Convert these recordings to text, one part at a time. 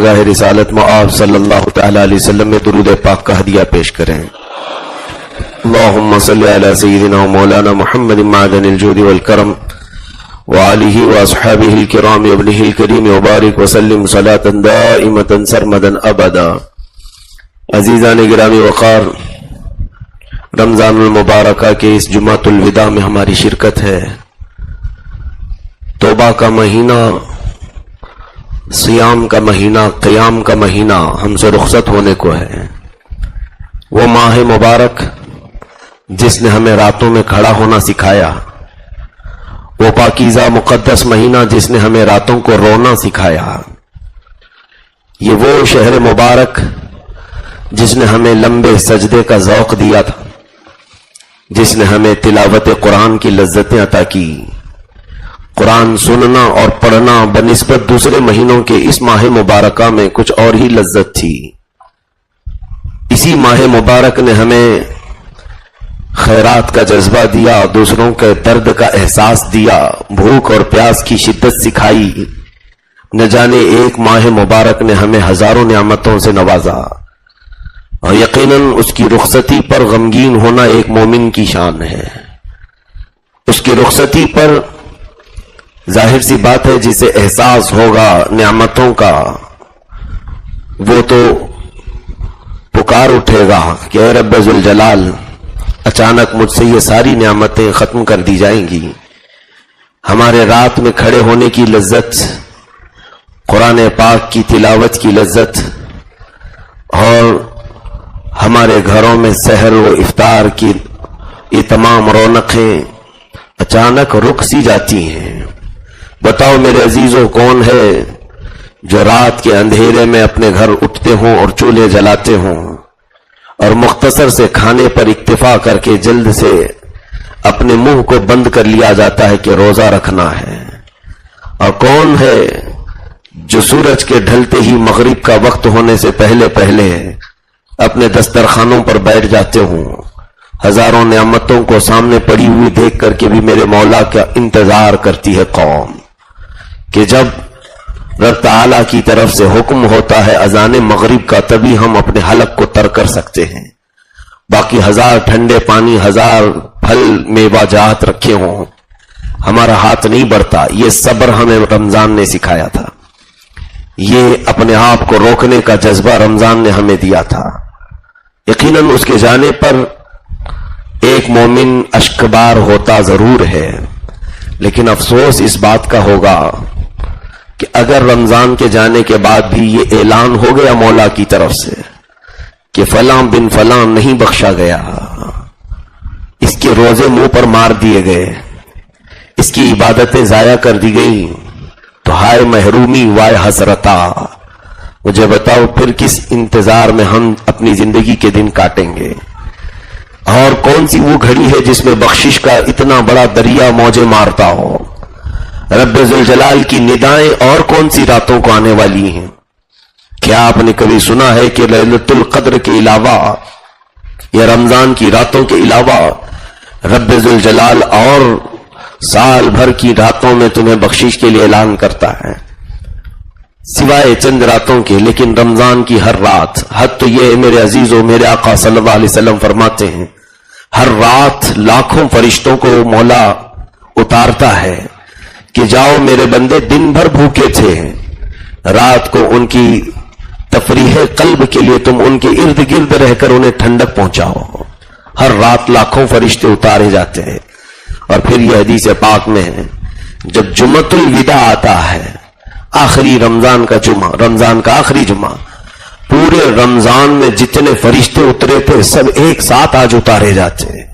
گاہ رسالت میں آپ صلی اللہ تعالی علیہ وسلم میں درود پاک کا ہدیہ پیش کریں۔ اللہم صلی علی سیدنا مولانا محمد معدن الجود والکرم وآلہ واصحابہ الکرام وابنہ الکریم وبارک وسلم صلاة دائمة سرمدا ابدا۔ عزیزان گرامی وقار، رمضان المبارکہ کے اس جمعۃ الوداع میں ہماری شرکت ہے۔ توبہ کا مہینہ، صیام کا مہینہ، قیام کا مہینہ ہم سے رخصت ہونے کو ہے۔ وہ ماہ مبارک جس نے ہمیں راتوں میں کھڑا ہونا سکھایا، وہ پاکیزہ مقدس مہینہ جس نے ہمیں راتوں کو رونا سکھایا، یہ وہ شہر مبارک جس نے ہمیں لمبے سجدے کا ذوق دیا تھا، جس نے ہمیں تلاوت قرآن کی لذتیں عطا کی۔ قرآن سننا اور پڑھنا بنسبت دوسرے مہینوں کے اس ماہ مبارکہ میں کچھ اور ہی لذت تھی۔ اسی ماہ مبارک نے ہمیں خیرات کا جذبہ دیا، دوسروں کے درد کا احساس دیا، بھوک اور پیاس کی شدت سکھائی۔ نہ جانے ایک ماہ مبارک نے ہمیں ہزاروں نعمتوں سے نوازا، اور یقیناً اس کی رخصتی پر غمگین ہونا ایک مومن کی شان ہے۔ اس کی رخصتی پر ظاہر سی بات ہے جسے احساس ہوگا نعمتوں کا، وہ تو پکار اٹھے گا کہ اے رب ذوالجلال، اچانک مجھ سے یہ ساری نعمتیں ختم کر دی جائیں گی۔ ہمارے رات میں کھڑے ہونے کی لذت، قرآن پاک کی تلاوت کی لذت، اور ہمارے گھروں میں سحر و افطار کی یہ تمام رونقیں اچانک رک سی جاتی ہیں۔ بتاؤ میرے عزیزوں، کون ہے جو رات کے اندھیرے میں اپنے گھر اٹھتے ہوں اور چولہے جلاتے ہوں اور مختصر سے کھانے پر اکتفا کر کے جلد سے اپنے منہ کو بند کر لیا جاتا ہے کہ روزہ رکھنا ہے؟ اور کون ہے جو سورج کے ڈھلتے ہی مغرب کا وقت ہونے سے پہلے پہلے اپنے دسترخوانوں پر بیٹھ جاتے ہوں؟ ہزاروں نعمتوں کو سامنے پڑی ہوئی دیکھ کر کے بھی میرے مولا کا انتظار کرتی ہے قوم کہ جب رب تعالیٰ کی طرف سے حکم ہوتا ہے اذان مغرب کا، تبھی ہم اپنے حلق کو تر کر سکتے ہیں۔ باقی ہزار ٹھنڈے پانی، ہزار پھل میوہ جات رکھے ہوں، ہمارا ہاتھ نہیں بڑھتا۔ یہ صبر ہمیں رمضان نے سکھایا تھا، یہ اپنے آپ کو روکنے کا جذبہ رمضان نے ہمیں دیا تھا۔ یقیناً اس کے جانے پر ایک مومن اشکبار ہوتا ضرور ہے، لیکن افسوس اس بات کا ہوگا کہ اگر رمضان کے جانے کے بعد بھی یہ اعلان ہو گیا مولا کی طرف سے کہ فلاں بن فلاں نہیں بخشا گیا، اس کے روزے منہ پر مار دیے گئے، اس کی عبادتیں ضائع کر دی گئی، تو ہائے محرومی وائے حسرتا، مجھے بتاؤ پھر کس انتظار میں ہم اپنی زندگی کے دن کاٹیں گے؟ اور کون سی وہ گھڑی ہے جس میں بخشش کا اتنا بڑا دریا موجیں مارتا ہو؟ رب ذوالجلال کی ندائیں اور کون سی راتوں کو آنے والی ہیں؟ کیا آپ نے کبھی سنا ہے کہ لیلۃ القدر کے علاوہ یا رمضان کی راتوں کے علاوہ رب ذوالجلال اور سال بھر کی راتوں میں تمہیں بخشش کے لیے اعلان کرتا ہے، سوائے چند راتوں کے؟ لیکن رمضان کی ہر رات، حد تو یہ ہے میرے عزیزوں، میرے آقا صلی اللہ علیہ وسلم فرماتے ہیں ہر رات لاکھوں فرشتوں کو مولا اتارتا ہے کہ جاؤ میرے بندے دن بھر بھوکے تھے، رات کو ان کی تفریح قلب کے لیے تم ان کے ارد گرد رہ کر انہیں ٹھنڈک پہنچاؤ۔ ہر رات لاکھوں فرشتے اتارے جاتے ہیں۔ اور پھر یہ حدیث پاک میں ہے جب جمعۃ الوداع آتا ہے، آخری رمضان کا جمعہ، رمضان کا آخری جمعہ، پورے رمضان میں جتنے فرشتے اترے تھے سب ایک ساتھ آج اتارے جاتے ہیں،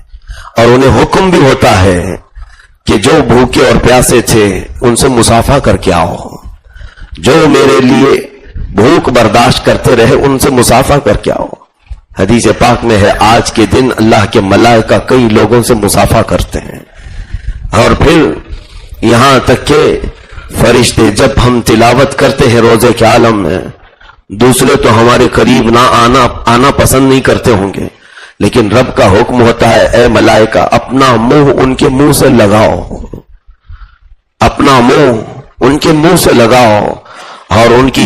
اور انہیں حکم بھی ہوتا ہے کہ جو بھوکے اور پیاسے تھے ان سے مصافحہ کر کے آؤ، جو میرے لیے بھوک برداشت کرتے رہے ان سے مصافحہ کر کے آؤ۔ حدیث پاک میں ہے آج کے دن اللہ کے ملائکہ کئی لوگوں سے مصافحہ کرتے ہیں، اور پھر یہاں تک کہ فرشتے جب ہم تلاوت کرتے ہیں روزے کے عالم میں، دوسرے تو ہمارے قریب نہ آنا پسند نہیں کرتے ہوں گے، لیکن رب کا حکم ہوتا ہے اے ملائکہ اپنا منہ ان کے منہ سے لگاؤ، اپنا منہ ان کے منہ سے لگاؤ، اور ان کی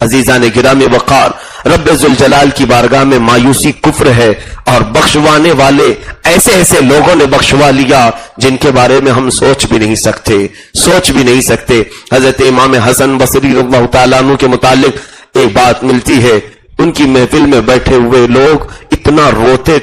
عزیزان گرامی وقار، رب ذوالجلال کی بارگاہ میں مایوسی کفر ہے، اور بخشوانے والے ایسے ایسے لوگوں نے بخشوا لیا جن کے بارے میں ہم سوچ بھی نہیں سکتے. حضرت امام حسن بصری رضی اللہ تعالیٰ عنہ کے متعلق ایک بات ملتی ہے، ان کی محفل میں بیٹھے ہوئے لوگ اتنا روتے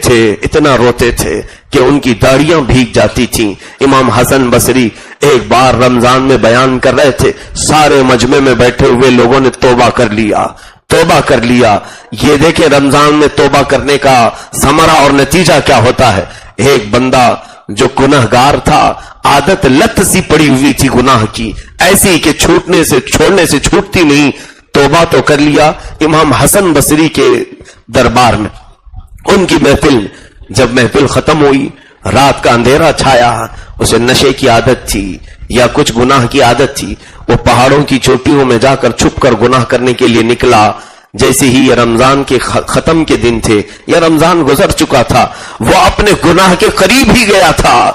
تھے کہ ان کی داڑیاں بھیگ جاتی تھیں. امام حسن بصری ایک بار رمضان میں بیان کر رہے تھے، سارے مجمع میں بیٹھے ہوئے لوگوں نے توبہ کر لیا. یہ دیکھیں رمضان میں توبہ کرنے کا ثمرہ اور نتیجہ کیا ہوتا ہے. ایک بندہ جو گناہگار تھا، عادت لت سی پڑی ہوئی تھی گناہ کی، ایسی کہ چھوڑنے سے چھوٹتی نہیں، توبہ تو کر لیا. امام حسن بصری کے دربار میں ان کی جب محفل ختم ہوئی، رات کا اندھیرا چھایا، اسے نشے کی عادت تھی یا کچھ گناہ کی عادت تھی، وہ پہاڑوں کی چوٹیوں میں جا کر چھپ کر گناہ کرنے کے لیے نکلا. جیسے ہی یہ رمضان کے ختم کے دن تھے یا رمضان گزر چکا تھا، وہ اپنے گناہ کے قریب ہی گیا تھا،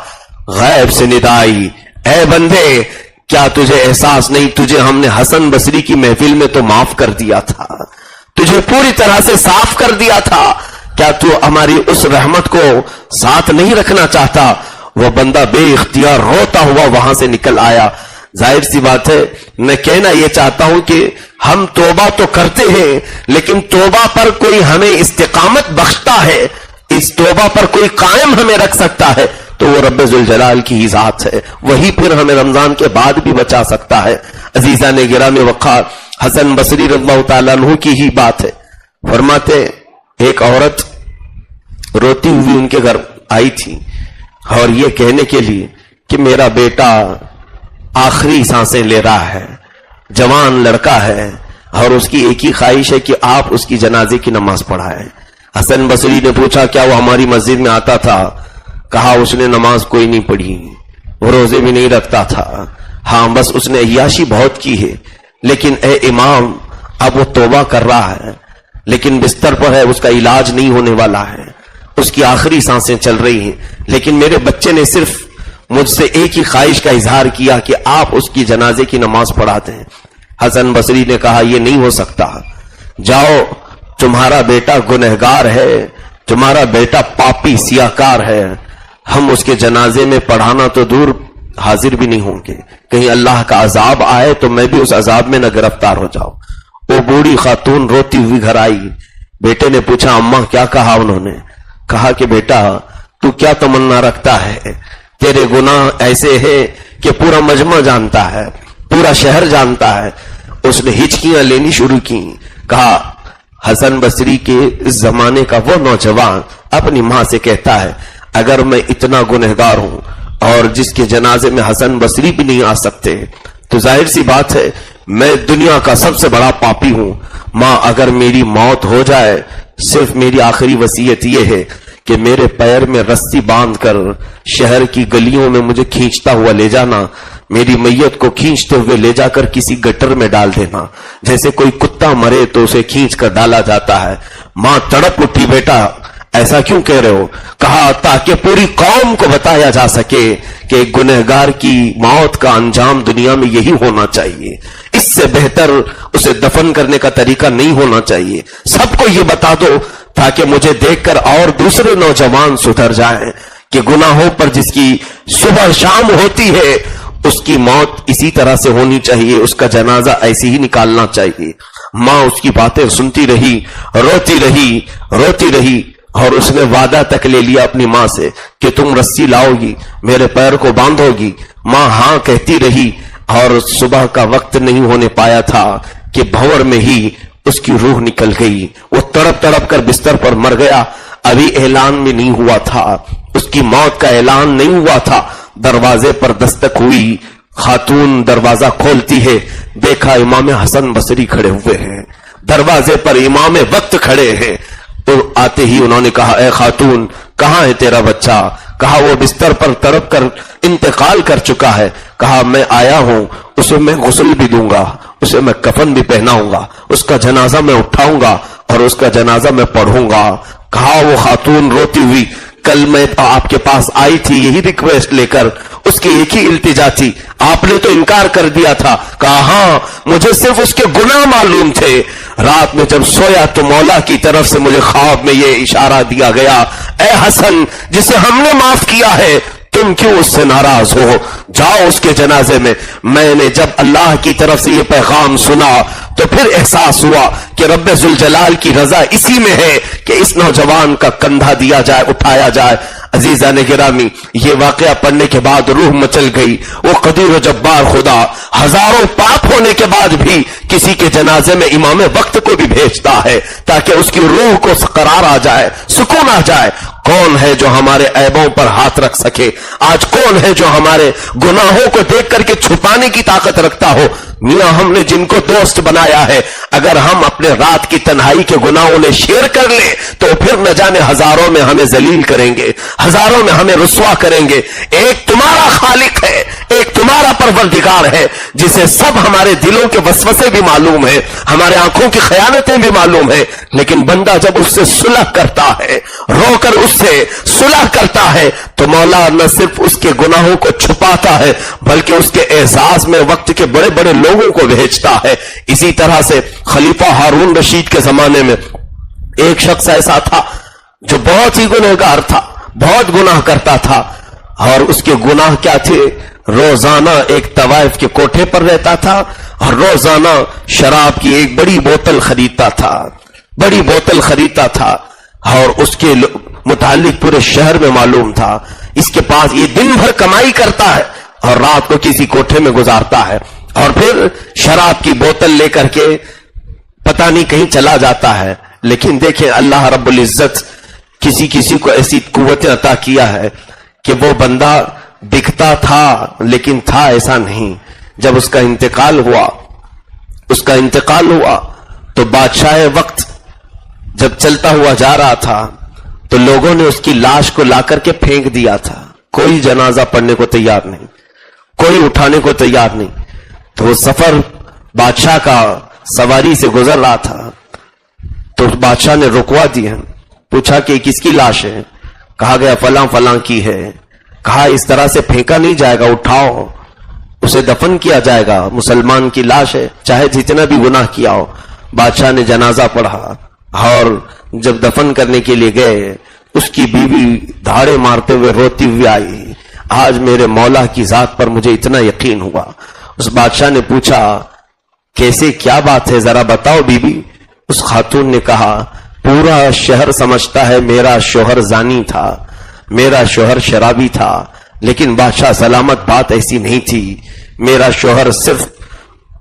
غیب سے ندا آئی، اے بندے کیا تجھے احساس نہیں، تجھے ہم نے حسن بصری کی محفل میں تو معاف کر دیا تھا، تجھے پوری طرح سے صاف کر دیا تھا، کیا تو ہماری اس رحمت کو ساتھ نہیں رکھنا چاہتا؟ وہ بندہ بے اختیار روتا ہوا وہاں سے نکل آیا. ظاہر سی بات ہے، میں کہنا یہ چاہتا ہوں کہ ہم توبہ تو کرتے ہیں، لیکن توبہ پر کوئی ہمیں استقامت بخشتا ہے، اس توبہ پر کوئی قائم ہمیں رکھ سکتا ہے تو وہ رب ذوالجلال کی ہی ذات ہے، وہی پھر ہمیں رمضان کے بعد بھی بچا سکتا ہے. عزیزان گرامی وقار، حسن بصری رضی اللہ تعالیٰ عنہ کی ہی بات ہے. فرماتے ایک عورت روتی ہوئی ان کے گھر آئی تھی اور یہ کہنے کے لیے کہ میرا بیٹا آخری سانسیں لے رہا ہے، جوان لڑکا ہے، اور اس کی ایک ہی خواہش ہے کہ آپ اس کی جنازے کی نماز پڑھائیں. حسن بصری نے پوچھا کیا وہ ہماری مسجد میں آتا تھا؟ کہا اس نے نماز کوئی نہیں پڑھی، وہ روزے بھی نہیں رکھتا تھا، ہاں بس اس نے عیاشی بہت کی ہے. لیکن اے امام، اب وہ توبہ کر رہا ہے لیکن بستر پر ہے، اس کا علاج نہیں ہونے والا ہے، اس کی آخری سانسیں چل رہی ہیں، لیکن میرے بچے نے صرف مجھ سے ایک ہی خواہش کا اظہار کیا کہ آپ اس کی جنازے کی نماز پڑھا دیں. حسن بصری نے کہا یہ نہیں ہو سکتا، جاؤ، تمہارا بیٹا گنہگار ہے، تمہارا بیٹا پاپی سیاہکار ہے، ہم اس کے جنازے میں پڑھانا تو دور حاضر بھی نہیں ہوں گے، کہیں اللہ کا عذاب آئے تو میں بھی اس عذاب میں نہ گرفتار ہو جاؤں. وہ بوڑھی خاتون روتی ہوئی گھر آئی. بیٹے نے پوچھا اماں کیا کہا؟ انہوں نے کہا کہ بیٹا تو کیا تمنا رکھتا ہے؟ تیرے گناہ ایسے ہیں کہ پورا مجمع جانتا ہے، پورا شہر جانتا ہے. اس نے ہچکیاں لینی شروع کی. کہا حسن بصری کے اس زمانے کا وہ نوجوان اپنی ماں سے کہتا ہے اگر میں اتنا گنہگار ہوں اور جس کے جنازے میں حسن بصری بھی نہیں آ سکتے تو ظاہر سی بات ہے میں دنیا کا سب سے بڑا پاپی ہوں. ماں اگر میری موت ہو جائے صرف میری آخری وصیت یہ ہے کہ میرے پیر میں رسی باندھ کر شہر کی گلیوں میں مجھے کھینچتا ہوا لے جانا، میری میت کو کھینچتے ہوئے لے جا کر کسی گٹر میں ڈال دینا، جیسے کوئی کتا مرے تو اسے کھینچ کر ڈالا جاتا ہے. ماں تڑپ اٹھی بیٹا ایسا کیوں کہہ رہے ہو؟ کہا تاکہ پوری قوم کو بتایا جا سکے کہ ایک گنہگار کی موت کا انجام دنیا میں یہی ہونا چاہیے، اس سے بہتر اسے دفن کرنے کا طریقہ نہیں ہونا چاہیے. سب کو یہ بتا دو تاکہ مجھے دیکھ کر اور دوسرے نوجوان سدھر جائیں کہ گناہوں پر جس کی صبح شام ہوتی ہے اس کی موت اسی طرح سے ہونی چاہیے، اس کا جنازہ ایسے ہی نکالنا چاہیے. ماں اس کی باتیں سنتی رہی، روتی رہی اور اس نے وعدہ تک لے لیا اپنی ماں سے کہ تم رسی لاؤ گی، میرے پیر کو باندھو گی. ماں ہاں کہتی رہی اور صبح کا وقت نہیں ہونے پایا تھا کہ بھور میں ہی اس کی روح نکل گئی. وہ تڑپ تڑپ کر بستر پر مر گیا. ابھی اعلان بھی نہیں ہوا تھا، اس کی موت کا اعلان نہیں ہوا تھا. دروازے پر دستک ہوئی، خاتون دروازہ کھولتی ہے، دیکھا امام حسن بصری کھڑے ہوئے ہیں، دروازے پر امام وقت کھڑے ہیں. تو آتے ہی انہوں نے کہا اے خاتون کہاں ہے تیرا بچہ؟ کہا وہ بستر پر تڑپ کر انتقال کر چکا ہے. کہا میں آیا ہوں، اسے میں غسل بھی دوں گا، اسے میں کفن بھی پہناؤں گا، اس کا جنازہ میں اٹھاؤں گا اور اس کا جنازہ میں پڑھوں گا. کہا وہ خاتون روتی ہوئی کل میں آپ کے پاس آئی تھی یہی ریکویسٹ لے کر, اس کی ایک ہی التجا تھی, آپ نے تو انکار کر دیا تھا. کہا ہاں مجھے صرف اس کے گناہ معلوم تھے. رات میں جب سویا تو مولا کی طرف سے مجھے خواب میں یہ اشارہ دیا گیا, اے حسن جسے ہم نے معاف کیا ہے تم کیوں اس سے ناراض ہو, جاؤ اس کے جنازے میں. میں نے جب اللہ کی طرف سے یہ پیغام سنا تو پھر احساس ہوا کہ رب ذوالجلال کی رضا اسی میں ہے کہ اس نوجوان کا کندھا دیا جائے, اٹھایا جائے. عزیزان گرامی, یہ واقعہ پڑھنے کے بعد روح مچل گئی. وہ قدیر و جبار خدا ہزاروں پاپ ہونے کے بعد بھی کسی کے جنازے میں امام وقت کو بھی بھیجتا ہے تاکہ اس کی روح کو قرار آ جائے, سکون آ جائے. کون ہے جو ہمارے عیبوں پر ہاتھ رکھ سکے؟ آج کون ہے جو ہمارے گناہوں کو دیکھ کر کے چھپانے کی طاقت رکھتا ہو؟ میاں ہم نے جن کو دوست بنایا ہے, اگر ہم اپنے رات کی تنہائی کے گناہوں نے شیئر کر لیں تو پھر نہ جانے ہزاروں میں ہمیں ذلیل کریں گے, ہزاروں میں ہمیں رسوا کریں گے. ایک تمہارا خالق ہے, ایک تمہارا پروردگار ہے جسے سب ہمارے دلوں کے وسوسے بھی معلوم ہے, ہمارے آنکھوں کی خیانتیں بھی معلوم ہے. لیکن بندہ جب اس سے صلح کرتا ہے, رو کر اس سے صلح کرتا ہے, تو مولا نہ صرف اس کے گناہوں کو چھپاتا ہے بلکہ اس کے اعزاز میں وقت کے بڑے بڑے لوگوں کو بھیجتا ہے. اسی طرح سے خلیفہ ہارون رشید کے زمانے میں ایک شخص ایسا تھا جو بہت ہی گنہگار تھا, بہت گناہ کرتا تھا. اور اس کے گناہ کیا تھے؟ روزانہ ایک طوائف کے کوٹھے پر رہتا تھا اور روزانہ شراب کی ایک بڑی بوتل خریدتا تھا, بڑی بوتل خریدتا تھا. اور اس کے متعلق پورے شہر میں معلوم تھا اس کے پاس یہ دن بھر کمائی کرتا ہے اور رات کو کسی کوٹھے میں گزارتا ہے اور پھر شراب کی بوتل لے کر کے پتہ نہیں کہیں چلا جاتا ہے. لیکن دیکھیں اللہ رب العزت کسی کسی کو ایسی قوت عطا کیا ہے کہ وہ بندہ دکھتا تھا لیکن تھا ایسا نہیں. جب اس کا انتقال ہوا تو بادشاہ وقت جب چلتا ہوا جا رہا تھا تو لوگوں نے اس کی لاش کو لا کر کے پھینک دیا تھا. کوئی جنازہ پڑھنے کو تیار نہیں, کوئی اٹھانے کو تیار نہیں. تو وہ سفر بادشاہ کا سواری سے گزر رہا تھا تو بادشاہ نے رکوا دیا, پوچھا کہ کس کی لاش ہے؟ کہا گیا فلاں فلاں کی ہے. کہا اس طرح سے پھینکا نہیں جائے گا, اٹھاؤ اسے دفن کیا جائے گا, مسلمان کی لاش ہے چاہے جتنا بھی گناہ کیا ہو. بادشاہ نے جنازہ پڑھا اور جب دفن کرنے کے لیے گئے اس کی بیوی دھاڑے مارتے ہوئے روتی ہوئی آئی, آج میرے مولا کی ذات پر مجھے اتنا یقین ہوا. اس بادشاہ نے پوچھا کیسے, کیا بات ہے, ذرا بتاؤ بیوی. اس خاتون نے کہا پورا شہر سمجھتا ہے میرا شوہر زانی تھا, میرا شوہر شرابی تھا, لیکن بادشاہ سلامت بات ایسی نہیں تھی. میرا شوہر صرف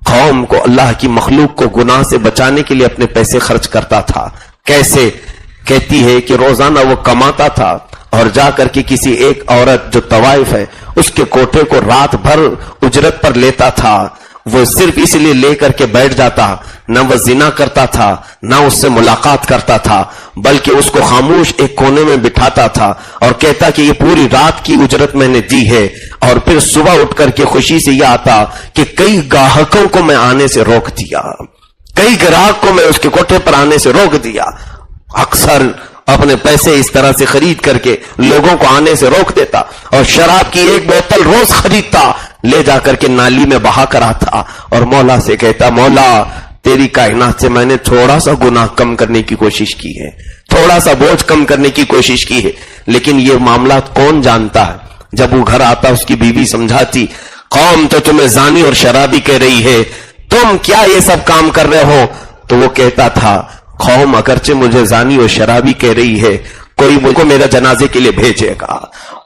قوم کو, اللہ کی مخلوق کو گناہ سے بچانے کے لیے اپنے پیسے خرچ کرتا تھا. کیسے؟ کہتی ہے کہ روزانہ وہ کماتا تھا اور جا کر کے کسی ایک عورت جو طوائف ہے اس کے کوٹھے کو رات بھر اجرت پر لیتا تھا. وہ صرف اس لیے لے کر کے بیٹھ جاتا, نہ وہ زنا کرتا تھا نہ اس سے ملاقات کرتا تھا, بلکہ اس کو خاموش ایک کونے میں بٹھاتا تھا اور کہتا کہ یہ پوری رات کی اجرت میں نے دی ہے. اور پھر صبح اٹھ کر کے خوشی سے یہ آتا کہ کئی گاہکوں کو میں آنے سے روک دیا, کئی گراہک کو میں اس کے کوٹھے پر آنے سے روک دیا. اکثر اپنے پیسے اس طرح سے خرید کر کے لوگوں کو آنے سے روک دیتا اور شراب کی ایک بوتل روز خریدتا, لے جا کر کے نالی میں بہا کر آتا اور مولا سے کہتا مولا تیری کائنات سے میں نے تھوڑا سا گناہ کم کرنے کی کوشش کی ہے, تھوڑا سا بوجھ کم کرنے کی کوشش کی ہے. لیکن یہ معاملات کون جانتا ہے؟ جب وہ گھر آتا اس کی بیوی سمجھاتی قوم تو تمہیں زانی اور شرابی کہہ رہی ہے, تم کیا یہ سب کام کر رہے ہو؟ تو وہ کہتا تھا قوم اگرچہ مجھے زانی اور شرابی کہہ رہی ہے, کوئی مجھ کو میرے جنازے کے لیے بھیجے گا.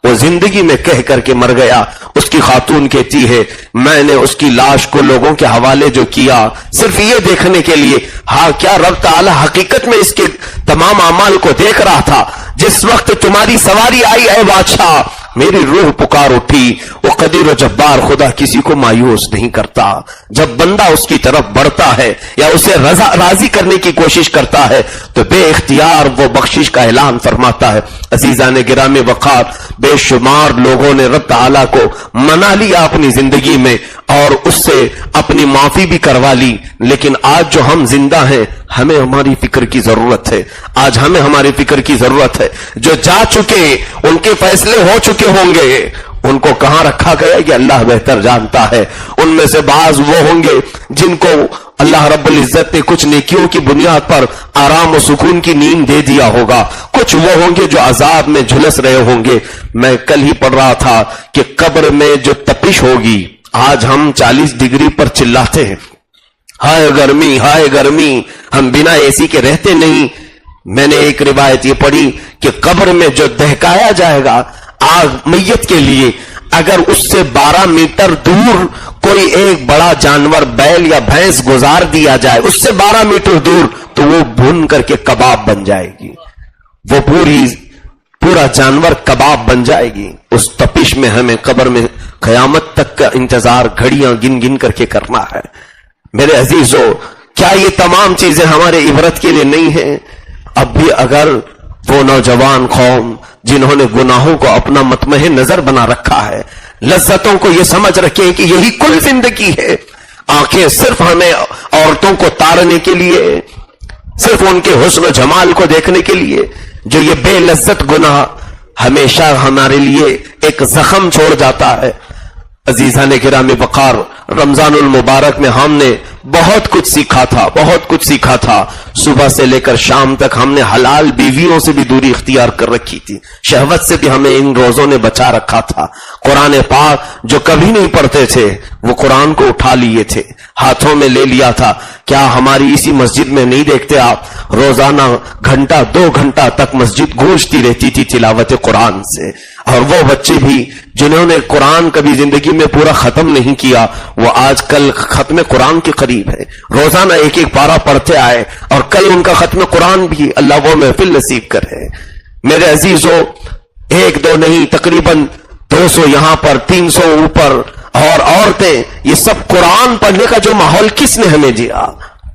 وہ زندگی میں کہہ کر کے مر گیا. اس کی خاتون کہتی ہے میں نے اس کی لاش کو لوگوں کے حوالے جو کیا صرف یہ دیکھنے کے لیے, ہاں کیا رب تعالی حقیقت میں اس کے تمام اعمال کو دیکھ رہا تھا. جس وقت تمہاری سواری آئی اے بادشاہ میری روح پکار اٹھی. وہ قدیر و جبار خدا کسی کو مایوس نہیں کرتا. جب بندہ اس کی طرف بڑھتا ہے یا اسے راضی کرنے کی کوشش کرتا ہے تو بے اختیار وہ بخشش کا اعلان فرماتا ہے. عزیزان گرامی وقار، بے شمار لوگوں نے رب تعالیٰ کو منا لیا اپنی زندگی میں اور اس سے اپنی معافی بھی کروا لی، لیکن آج جو ہم زندہ ہیں ہمیں ہماری فکر کی ضرورت ہے. آج ہمیں ہماری فکر کی ضرورت ہے. جو جا چکے ان کے فیصلے ہو چکے ہوں گے، ان کو کہاں رکھا گیا یہ اللہ بہتر جانتا ہے. ان میں سے بعض وہ ہوں گے جن کو اللہ رب العزت نے کچھ نیکیوں کی بنیاد پر آرام و سکون کی نیند دے دیا ہوگا. کچھ وہ ہوں گے جو عذاب میں جھلس رہے ہوں گے. میں کل ہی پڑھ رہا تھا کہ قبر میں جو تپش ہوگی، آج ہم 40 ڈگری پر چلاتے ہیں، ہائے گرمی ہائے گرمی، ہم بنا اے سی کے رہتے نہیں. میں نے ایک روایت یہ پڑھی کہ قبر میں جو دہکایا جائے گا آگ میت کے لیے، اگر اس سے 12 میٹر دور کوئی ایک بڑا جانور بیل یا بھینس گزار دیا جائے، اس سے 12 میٹر دور، تو وہ بھون کر کے کباب بن جائے گی. وہ پورا جانور کباب بن جائے گی. اس تپش میں ہمیں قبر میں قیامت تک کا انتظار گھڑیاں گن گن کر کے کرنا ہے. میرے عزیزو، کیا یہ تمام چیزیں ہمارے عبرت کے لیے نہیں ہیں؟ اب بھی اگر وہ نوجوان قوم جنہوں نے گناہوں کو اپنا مطمئن نظر بنا رکھا ہے، لذتوں کو یہ سمجھ رکھے کہ یہی کل زندگی ہے، آنکھیں صرف ہمیں عورتوں کو تارنے کے لیے، صرف ان کے حسن و جمال کو دیکھنے کے لیے، جو یہ بے لذت گناہ ہمیشہ ہمارے لیے ایک زخم چھوڑ جاتا ہے. عزیزان گرامی وقار، رمضان المبارک میں ہم نے بہت کچھ سیکھا تھا، بہت کچھ سیکھا تھا. صبح سے لے کر شام تک ہم نے حلال بیویوں سے بھی دوری اختیار کر رکھی تھی، شہوت سے بھی ہمیں ان روزوں نے بچا رکھا تھا. قرآن پاک جو کبھی نہیں پڑھتے تھے وہ قرآن کو اٹھا لیے تھے، ہاتھوں میں لے لیا تھا. کیا ہماری اسی مسجد میں نہیں دیکھتے آپ روزانہ گھنٹہ 2 گھنٹہ تک مسجد گونجتی رہتی تھی تلاوت قرآن سے؟ اور وہ بچے بھی جنہوں نے قرآن کبھی زندگی میں پورا ختم نہیں کیا، وہ آج کل ختم قرآن کے قریب ہے، روزانہ ایک ایک پارہ پڑھتے آئے، اور کل ان کا ختم قرآن بھی اللہ وہ محفل نصیب کرے. میرے عزیزو، 1-2 نہیں، تقریباً 200 یہاں پر، 300 اوپر، اور عورتیں، یہ سب قرآن پڑھنے کا جو ماحول کس نے ہمیں دیا؟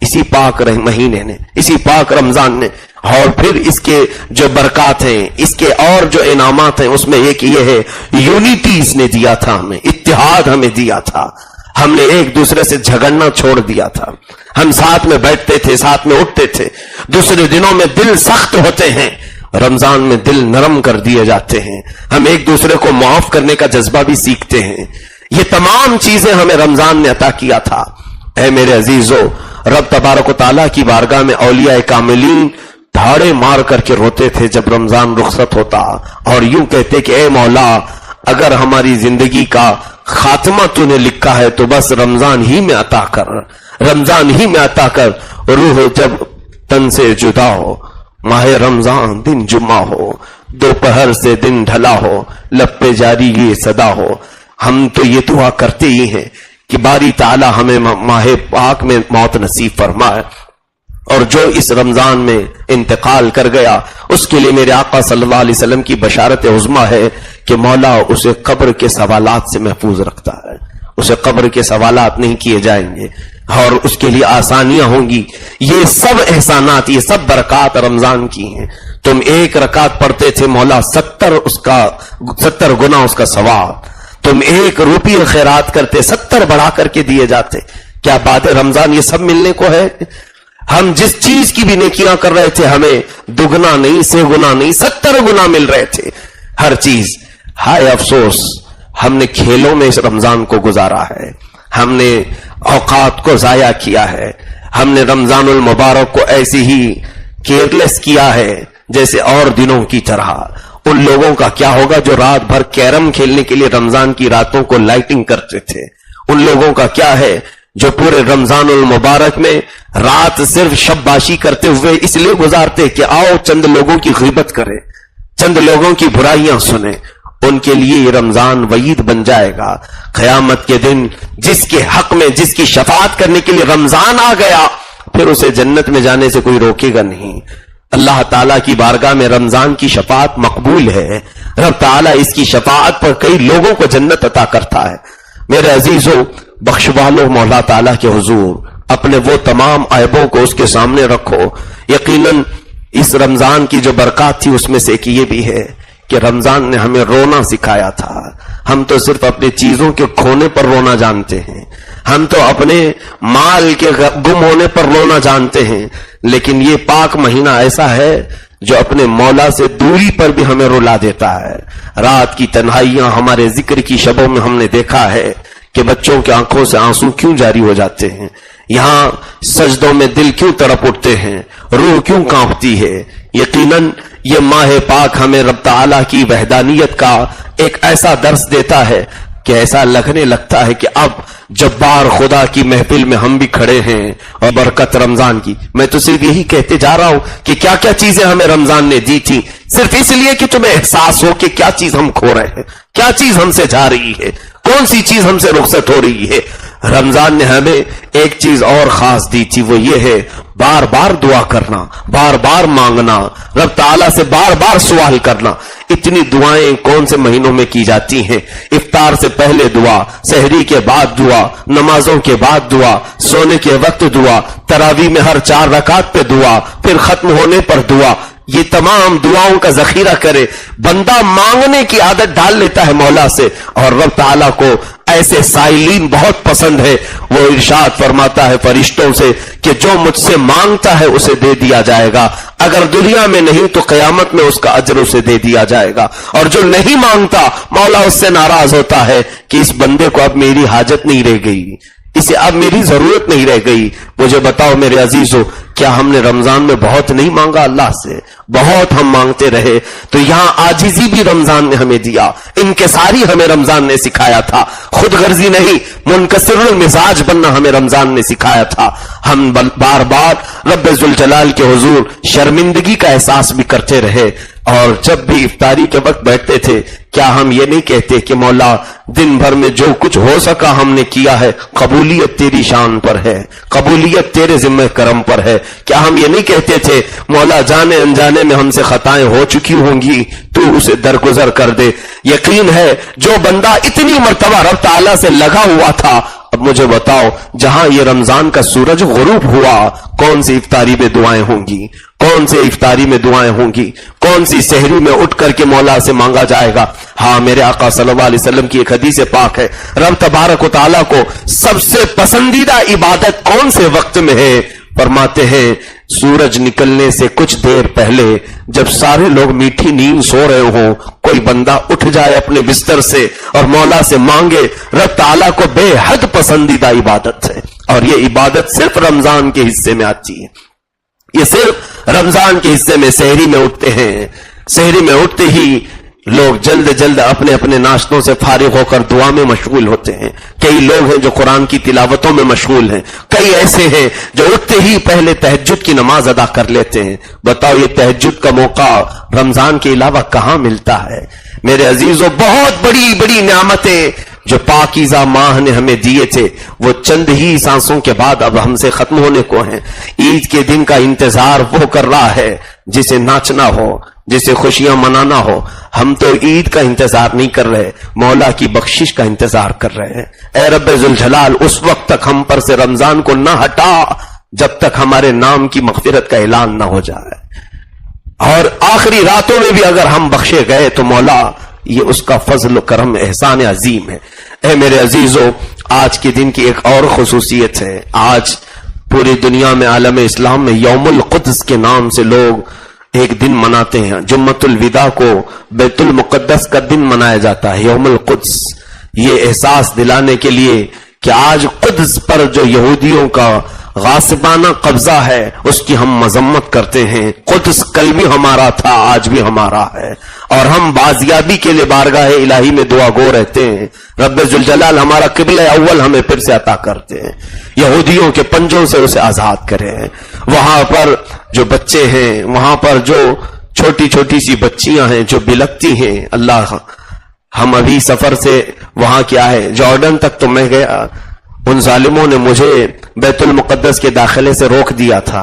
اسی پاک مہینے نے، اسی پاک رمضان نے. اور پھر اس کے جو برکات ہیں، اس کے اور جو انعامات ہیں، اس میں ایک یہ ہے یونٹی اس نے دیا تھا ہمیں، اتحاد ہمیں دیا تھا. ہم نے ایک دوسرے سے جھگڑنا چھوڑ دیا تھا. ہم ساتھ میں بیٹھتے تھے، ساتھ میں اٹھتے تھے. دوسرے دنوں میں دل سخت ہوتے ہیں، رمضان میں دل نرم کر دیے جاتے ہیں. ہم ایک دوسرے کو معاف کرنے کا جذبہ بھی سیکھتے ہیں. یہ تمام چیزیں ہمیں رمضان نے عطا کیا تھا. اے میرے عزیزو، رب تبارک و تعالیٰ کی بارگاہ میں اولیاء کاملین دھاڑے مار کر کے روتے تھے جب رمضان رخصت ہوتا، اور یوں کہتے کہ اے مولا، اگر ہماری زندگی کا خاتمہ تو نے لکھا ہے تو بس رمضان ہی میں عطا کر، رمضان ہی میں عطا کر. روح جب تن سے جدا ہو، ماہ رمضان دن جمعہ ہو، دوپہر سے دن ڈھلا ہو، لب پہ جاری یہ صدا ہو. ہم تو یہ دعا کرتے ہی ہیں کہ باری تعالی ہمیں ماہ پاک میں موت نصیب فرمائے، اور جو اس رمضان میں انتقال کر گیا اس کے لیے میرے آقا صلی اللہ علیہ وسلم کی بشارت عظمی ہے کہ مولا اسے قبر کے سوالات سے محفوظ رکھتا ہے. اسے قبر کے سوالات نہیں کیے جائیں گے اور اس کے لیے آسانیاں ہوں گی. یہ سب احسانات، یہ سب برکات رمضان کی ہیں. تم 1 رکعت پڑھتے تھے، مولا 70 گنا اس کا ثواب. تم 1 روپیہ خیرات کرتے، 70 بڑھا کر کے دیے جاتے. کیا بعد رمضان یہ سب ملنے کو ہے؟ ہم جس چیز کی بھی نیکیاں کر رہے تھے ہمیں 2 گنا نہیں، 6 گنا نہیں، 70 گنا مل رہے تھے ہر چیز. ہائے افسوس، ہم نے کھیلوں میں اس رمضان کو گزارا ہے، ہم نے اوقات کو ضائع کیا ہے، ہم نے رمضان المبارک کو ایسے ہی کیئرلیس کیا ہے جیسے اور دنوں کی طرح. ان لوگوں کا کیا ہوگا جو رات بھر کیرم کھیلنے کے لیے رمضان کی راتوں کو لائٹنگ کرتے تھے؟ ان لوگوں کا کیا ہے جو پورے رمضان المبارک میں رات صرف شب باشی کرتے ہوئے اس لیے گزارتے کہ آؤ چند لوگوں کی غیبت کریں، چند لوگوں کی برائیاں سنیں. ان کے لیے یہ رمضان وعید بن جائے گا قیامت کے دن. جس کے حق میں، جس کی شفاعت کرنے کے لیے رمضان آ گیا، پھر اسے جنت میں جانے سے کوئی روکے گا نہیں. اللہ تعالیٰ کی بارگاہ میں رمضان کی شفاعت مقبول ہے. رب تعالیٰ اس کی شفاعت پر کئی لوگوں کو جنت عطا کرتا ہے۔ میرے عزیزوں، بخشوالو مولا تعالیٰ کے حضور اپنے وہ تمام عیبوں کو اس کے سامنے رکھو۔ یقیناً اس رمضان کی جو برکات تھی اس میں سے ایک یہ بھی ہے کہ رمضان نے ہمیں رونا سکھایا تھا۔ ہم تو صرف اپنی چیزوں کے کھونے پر رونا جانتے ہیں، ہم تو اپنے مال کے گم ہونے پر رونا جانتے ہیں، لیکن یہ پاک مہینہ ایسا ہے جو اپنے مولا سے دوری پر بھی ہمیں رلا دیتا ہے۔ رات کی تنہائیاں ہمارے ذکر کی شبوں میں ہم نے دیکھا ہے کہ بچوں کی آنکھوں سے آنسو کیوں جاری ہو جاتے ہیں، یہاں سجدوں میں دل کیوں تڑپ اٹھتے ہیں، روح کیوں کانپتی ہے۔ یقیناً یہ ماہ پاک ہمیں رب تعالیٰ کی وحدانیت کا ایک ایسا درس دیتا ہے کہ ایسا لگنے لگتا ہے کہ اب جبار خدا کی محفل میں ہم بھی کھڑے ہیں، اور برکت رمضان کی۔ میں تو صرف یہی کہتے جا رہا ہوں کہ کیا کیا چیزیں ہمیں رمضان نے دی تھی، صرف اس لیے کہ تمہیں احساس ہو کہ کیا چیز ہم کھو رہے ہیں، کیا چیز ہم سے جا رہی ہے، کون سی چیز ہم سے رخصت ہو رہی ہے۔ رمضان نے ہمیں ایک چیز اور خاص دی تھی، وہ یہ ہے بار بار دعا کرنا، بار بار مانگنا، رب تعالیٰ سے بار بار سوال کرنا۔ اتنی دعائیں کون سے مہینوں میں کی جاتی ہیں؟ افطار سے پہلے دعا، سحری کے بعد دعا، نمازوں کے بعد دعا، سونے کے وقت دعا، تراویح میں ہر 4 رکعت پہ دعا، پھر ختم ہونے پر دعا۔ یہ تمام دعاؤں کا ذخیرہ کرے، بندہ مانگنے کی عادت ڈال لیتا ہے مولا سے، اور رب تعالیٰ کو ایسے سائلین بہت پسند ہے۔ وہ ارشاد فرماتا ہے فرشتوں سے کہ جو مجھ سے مانگتا ہے اسے دے دیا جائے گا، اگر دنیا میں نہیں تو قیامت میں اس کا اجر اسے دے دیا جائے گا، اور جو نہیں مانگتا مولا اس سے ناراض ہوتا ہے کہ اس بندے کو اب میری حاجت نہیں رہ گئی، اسے اب میری ضرورت نہیں رہ گئی۔ مجھے بتاؤ میرے عزیزو، کیا ہم نے رمضان میں بہت نہیں مانگا اللہ سے؟ بہت ہم مانگتے رہے۔ تو یہاں عاجزی بھی رمضان نے ہمیں دیا، انکساری ہمیں رمضان نے سکھایا تھا، خود غرضی نہیں، منکسر المزاج بننا ہمیں رمضان نے سکھایا تھا۔ ہم بار بار رب ذوالجلال کے حضور شرمندگی کا احساس بھی کرتے رہے، اور جب بھی افطاری کے وقت بیٹھتے تھے کیا ہم یہ نہیں کہتے کہ مولا دن بھر میں جو کچھ ہو سکا ہم نے کیا ہے، قبولیت تیری شان پر ہے، قبولیت تیرے ذمہ کرم پر ہے؟ کیا ہم یہ نہیں کہتے تھے مولا جانے انجانے میں ہم سے خطائیں ہو چکی ہوں گی، تو اسے درگزر کر دے؟ یقین ہے جو بندہ اتنی مرتبہ رب تعالیٰ سے لگا ہوا تھا، اب مجھے بتاؤ جہاں یہ رمضان کا سورج غروب ہوا کون سی افطاری میں دعائیں ہوں گی، کون سے افطاری میں دعائیں ہوں گی، کون سی سحری میں اٹھ کر کے مولا سے مانگا جائے گا؟ ہاں، میرے آقا صلی اللہ علیہ وسلم کی ایک حدیث پاک ہے، رب تبارک و تعالیٰ کو سب سے پسندیدہ عبادت کون سے وقت میں ہے؟ فرماتے ہیں سورج نکلنے سے کچھ دیر پہلے، جب سارے لوگ میٹھی نیند سو رہے ہوں، کوئی بندہ اٹھ جائے اپنے بستر سے اور مولا سے مانگے، رب تعالیٰ کو بے حد پسندیدہ عبادت ہے۔ اور یہ عبادت صرف رمضان کے حصے میں آتی ہے، یہ صرف رمضان کے حصے میں۔ سحری میں اٹھتے ہیں، سحری میں اٹھتے ہی لوگ جلد جلد اپنے اپنے ناشتوں سے فارغ ہو کر دعا میں مشغول ہوتے ہیں۔ کئی لوگ ہیں جو قرآن کی تلاوتوں میں مشغول ہیں، کئی ایسے ہیں جو اٹھتے ہی پہلے تہجد کی نماز ادا کر لیتے ہیں۔ بتاؤ یہ تہجد کا موقع رمضان کے علاوہ کہاں ملتا ہے؟ میرے عزیزوں، بہت بڑی بڑی نعمتیں جو پاکیزہ ماہ نے ہمیں دیے تھے وہ چند ہی سانسوں کے بعد اب ہم سے ختم ہونے کو ہیں۔ عید کے دن کا انتظار وہ کر رہا ہے جسے ناچنا ہو، جسے خوشیاں منانا ہو۔ ہم تو عید کا انتظار نہیں کر رہے، مولا کی بخشش کا انتظار کر رہے ہیں۔ اے رب ذوالجلال، اس وقت تک ہم پر سے رمضان کو نہ ہٹا جب تک ہمارے نام کی مغفرت کا اعلان نہ ہو جائے، اور آخری راتوں میں بھی اگر ہم بخشے گئے تو مولا یہ اس کا فضل و کرم احسان عظیم ہے۔ اے میرے عزیزو، آج کے دن کی ایک اور خصوصیت ہے۔ آج پوری دنیا میں، عالم اسلام میں یوم القدس کے نام سے لوگ ایک دن مناتے ہیں۔ جمعۃ الوداع کو بیت المقدس کا دن منایا جاتا ہے، یوم القدس، یہ احساس دلانے کے لیے کہ آج قدس پر جو یہودیوں کا غاصبانہ قبضہ ہے اس کی ہم مذمت کرتے ہیں۔ قدس کل بھی ہمارا تھا، آج بھی ہمارا ہے، اور ہم بازیابی کے لیے بارگاہ الہی میں دعا گو رہتے ہیں۔ رب ذوالجلال ہمارا قبلہ اول ہمیں پھر سے عطا کرتے ہیں، یہودیوں کے پنجوں سے اسے آزاد کرے ہیں۔ وہاں پر جو بچے ہیں، وہاں پر جو چھوٹی چھوٹی سی بچیاں ہیں جو بلکتی ہیں، اللہ، ہم ابھی سفر سے وہاں کیا ہے جارڈن تک تو میں گیا، ان ظالموں نے مجھے بیت المقدس کے داخلے سے روک دیا تھا،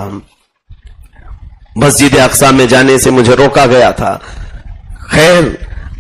مسجد اقصی میں جانے سے مجھے روکا گیا تھا۔ خیر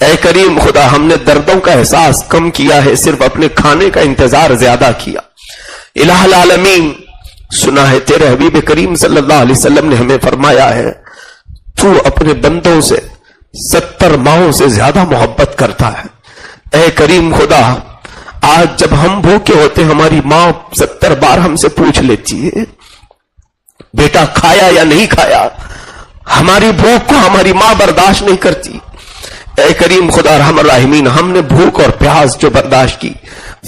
اے کریم خدا ہم نے دردوں کا احساس کم کیا ہے، صرف اپنے کھانے کا انتظار زیادہ کیا۔ الہ العالمین سنا ہے تیرے حبیب کریم صلی اللہ علیہ وسلم نے ہمیں فرمایا ہے تو اپنے بندوں سے 70 ماہوں سے زیادہ محبت کرتا ہے۔ اے کریم خدا آج جب ہم بھوکے ہوتے ہماری ماں 70 بار ہم سے پوچھ لیتی ہے بیٹا کھایا یا نہیں کھایا، ہماری بھوک کو ہماری ماں برداشت نہیں کرتی۔ اے کریم خدا ارحم الراحمین ہم نے بھوک اور پیاس جو برداشت کی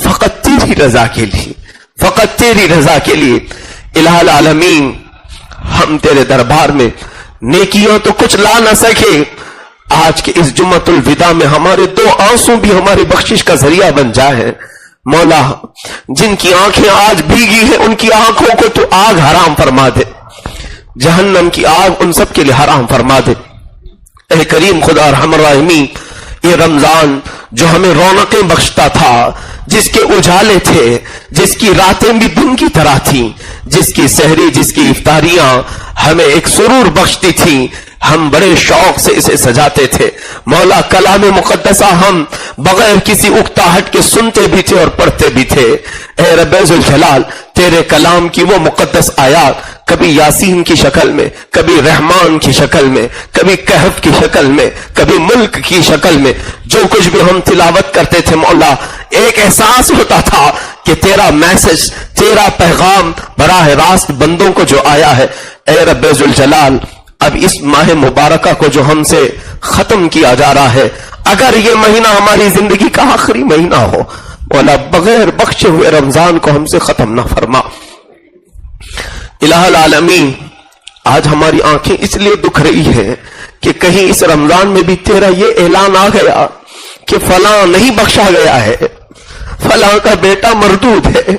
فقط تیری رضا کے لیے، فقط تیری رضا کے لیے۔ الہ العالمین ہم تیرے دربار میں نیکیوں تو کچھ لا نہ سکے، آج کے اس جمعۃ الوداع میں ہمارے 2 آنسو بھی ہماری بخشش کا ذریعہ بن جائے۔ مولا جن کی آنکھیں آج بھیگی ہیں ان کی آنکھوں کو تو آگ حرام فرما دے، جہنم کی آگ ان سب کے لیے حرام فرما دے۔ اے کریم خدا ارحم الراحمین یہ رمضان جو ہمیں رونقیں بخشتا تھا، جس کے اجالے تھے، جس کی راتیں بھی دن کی طرح تھیں، جس کی سحری جس کی افطاریاں ہمیں ایک سرور بخشتی تھیں، ہم بڑے شوق سے اسے سجاتے تھے۔ مولا کلام مقدسہ ہم بغیر کسی اکتاہٹ کے سنتے بھی تھے اور پڑھتے بھی تھے۔ اے رب ذوالجلال تیرے کلام کی وہ مقدس آیات کبھی یاسین کی شکل میں، کبھی رحمان کی شکل میں، کبھی کہف کی شکل میں، کبھی ملک کی شکل میں، جو کچھ بھی ہم تلاوت کرتے تھے مولا ایک احساس ہوتا تھا کہ تیرا میسج، تیرا پیغام براہ راست بندوں کو جو آیا ہے۔ اے رب ذوالجلال اب اس ماہ مبارکہ کو جو ہم سے ختم کیا جا رہا ہے، اگر یہ مہینہ ہماری زندگی کا آخری مہینہ ہو مولا بغیر بخشے ہوئے رمضان کو ہم سے ختم نہ فرما۔ الہ العالمین آج ہماری آنکھیں اس لیے دکھ رہی ہے کہ کہیں اس رمضان میں بھی تیرا یہ اعلان آ گیا کہ فلاں نہیں بخشا گیا ہے، فلاں کا بیٹا مردود ہے،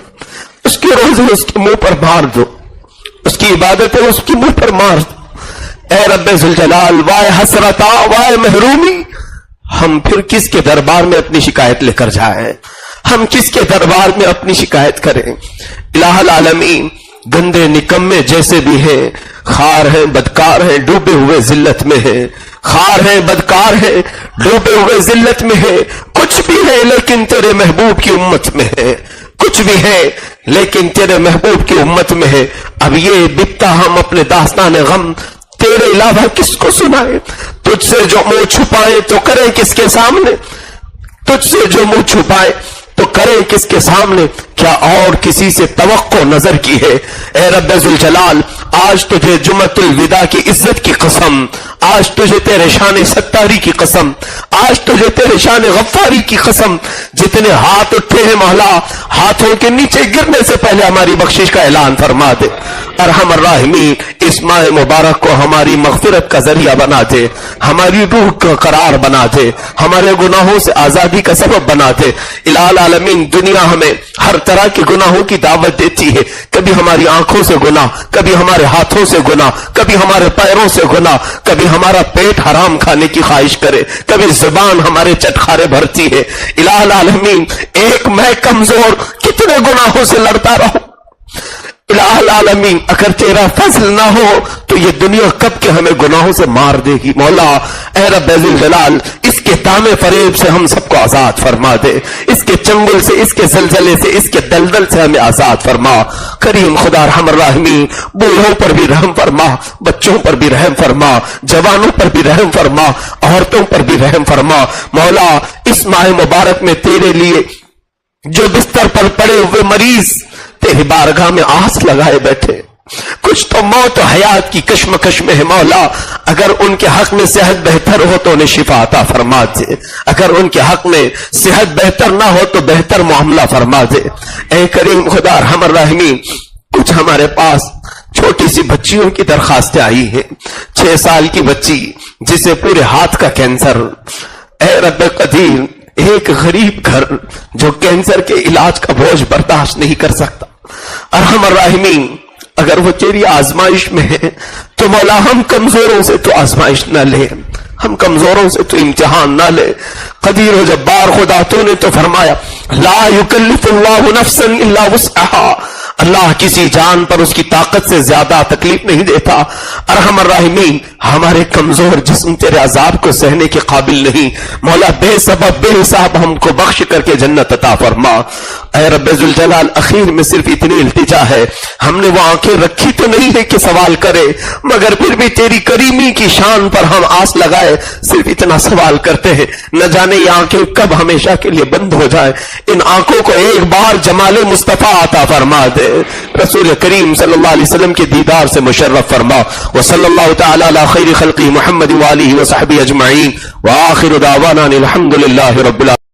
اس کے روزے اس کے منہ پر مار دو، اس کی عبادتیں اس کے منہ پر مار دو۔ اے رب ذوالجلال وائے حسرتا وائے محرومی، ہم پھر کس کے دربار میں اپنی شکایت لے کر جائیں، ہم کس کے دربار میں اپنی شکایت کریں۔ الہ العالمین گندے نکمے جیسے بھی ہیں، خار ہیں بدکار ہیں ڈوبے ہوئے ذلت میں ہیں، خار ہیں بدکار ہیں ڈوبے ہوئے ذلت میں ہیں، کچھ بھی ہے لیکن تیرے محبوب کی امت میں ہے، کچھ بھی ہے لیکن تیرے محبوب کی امت میں ہے۔ اب یہ بتا ہم اپنے داستان غم تیرے علاوہ کس کو سنائے، تجھ سے جو منہ چھپائے تو کریں کس کے سامنے، تجھ سے جو منہ چھپائے تو کریں کس کے سامنے، کیا اور کسی سے توقع نظر کی ہے۔ اے رب ذوالجلال آج تجھے جمعۃ الوداع کی عزت کی قسم، آج تجھے تیرے شان ستاری کی قسم، آج تجھے تیرے شان غفاری کی قسم، جتنے ہاتھ اٹھے ہیں مولا ہاتھوں کے نیچے گرنے سے پہلے ہماری بخشش کا اعلان فرما دے۔ ارحم الراحمین اس ماہ مبارک کو ہماری مغفرت کا ذریعہ بنا دے، ہماری روح کا قرار بنا دے، ہمارے گناہوں سے آزادی کا سبب بنا دے۔ الہ العالمین دنیا ہمیں ہر طرح کے گناہوں کی دعوت دیتی ہے، کبھی ہماری آنکھوں سے گناہ، کبھی ہمارے ہاتھوں سے گناہ، کبھی ہمارے پیروں سے گناہ، کبھی ہمارا پیٹ حرام کھانے کی خواہش کرے، کبھی زبان ہمارے چٹخارے بھرتی ہے۔ الہ العالمین ایک میں کمزور کتنے گناہوں سے لڑتا رہوں۔ الہ العالمین اگر تیرا فضل نہ ہو تو یہ دنیا کب کے ہمیں گناہوں سے مار دے گی۔ مولا اے رب ذوالجلال اس کے دامے فریب سے ہم سب کو آزاد فرما دے، اس کے چنگل سے، اس کے زلزلے سے، اس کے دلدل سے ہمیں آزاد فرما۔ کریم خدا ارحم الراحمین بوڑھوں پر بھی رحم فرما، بچوں پر بھی رحم فرما، جوانوں پر بھی رحم فرما، عورتوں پر بھی رحم فرما۔ مولا اس ماہ مبارک میں تیرے لیے جو بستر پر پڑے ہوئے مریض تیری بارگاہ میں آس لگائے بیٹھے، کچھ تو موت و حیات کی کشمکش میں ہے مولا، اگر ان کے حق میں صحت بہتر ہو تو انہیں شفا عطا فرما دے، اگر ان کے حق میں صحت بہتر نہ ہو تو بہتر معاملہ فرما دے۔ اے کریم خدا ارحم الراحمین کچھ ہمارے پاس چھوٹی سی بچیوں کی درخواستیں آئی ہیں، 6 سال کی بچی جسے پورے ہاتھ کا کینسر۔ اے رب قدیر ایک غریب گھر جو کینسر کے علاج کا بوجھ برداشت نہیں کر سکتا، ارحم الراحمین اگر وہ تیری آزمائش میں ہے تو مولا ہم کمزوروں سے تو آزمائش نہ لے، ہم کمزوروں سے تو امتحان نہ لے۔ قدیر و جبار خدا تو نے تو فرمایا لا یکلف اللہ نفسا الا وسعها، اللہ کسی جان پر اس کی طاقت سے زیادہ تکلیف نہیں دیتا. ارحم الراحمین، ہمارے کمزور جسم تیرے عذاب کو سہنے کے قابل نہیں. مولا بے سبب بے حساب ہم کو بخش کر کے جنت عطا فرما. اے رب ذوالجلال، اخیر میں صرف اتنی التجا ہے، ہم نے وہ آنکھیں رکھی تو نہیں ہے کہ سوال کرے، مگر پھر بھی تیری کریمی کی شان پر ہم آس لگائے صرف اتنا سوال کرتے ہیں. نہ جانے یہ آنکھیں کب ہمیشہ کے لیے بند ہو جائیں. ان آنکھوں کو ایک بار جمال مصطفیٰ عطا فرما دے. رسول کریم صلی اللہ علیہ وسلم کے دیدار سے مشرف فرما. وصلی اللہ تعالی علی خیر خلقہ محمد وآلہ وصحبہ اجمعین، وآخر دعوانا الحمد للہ رب العالمین.